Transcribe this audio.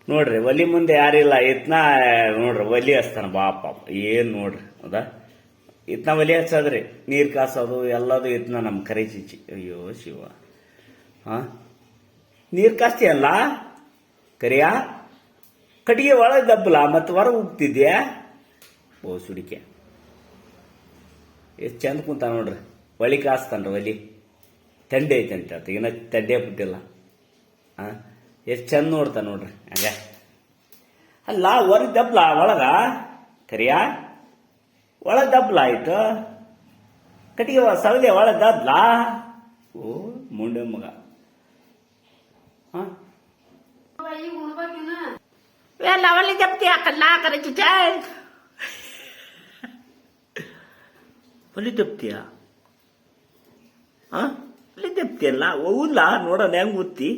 ನೋಡ್ರಿ ಒಲಿ ಮುಂದೆ ಯಾರಿಲ್ಲ ಇತ್ನ ನೋಡ್ರಿ ಒಲಿ ಹಚ್ತಾನ ಬಾಪ ಏನ್ ನೋಡ್ರಿ ಹೌದಾ ಇತ್ನ ಒಲಿ ಹಚ್ಚದ್ರಿ ನೀರ್ ಕಾಸೋದು ಎಲ್ಲದು ಇತ್ನ ನಮ್ ಕರೆ ಚಿಚ್ಚಿ ಅಯ್ಯೋ ಶಿವ ಹಾ ನೀರ್ ಕಾಸ್ತಿಯಲ್ಲ ಕರಿಯ ಕಟ್ಟಿಗೆ ಒಳಗೆ ದಬ್ಬಲ ಮತ್ತೆ ಹೊರಗೆ ಹೋಗ್ತಿದ್ಯಾ ಓ ಸುಡಿಕೆ ಎಷ್ಟು ಚಂದ ಕುಂತ ನೋಡ್ರಿ ಒಲಿ ಕಾಸ್ತಾನ್ರಿ ಒಲಿ ತಂಡೆ ಐತಂತೆ ಆತ ಇನ್ನ ತಂಡೆ ಬಿಟ್ಟಿಲ್ಲ ಹಾ ಎಷ್ಟು ಚಂದ ನೋಡ್ತಾ ನೋಡ್ರಿ ಹಂಗ ಅಲ್ಲ ಹೊರಗೆ ದಬ್ಲ ಒಳಗ ಕರಿಯ ಒಳಗೆ ದಬ್ಲ ಆಯ್ತು ಕಟ್ಟಿಗೆ ಸವದೆ ಒಳಗೆ ದಬ್ಲ ಓ ಮುಂಡೆ ಮಗ लावाली जपती कल्ला करायची चाय ಒಲಿ ದಬ್ತಿಯಾ ಹಾ ಒಲಿ ದಬ್ತಿಯಲ್ಲ ಓದ್ಲಾ ನೋಡೋಣ ಹೆಂಗ್ ಓದ್ತಿ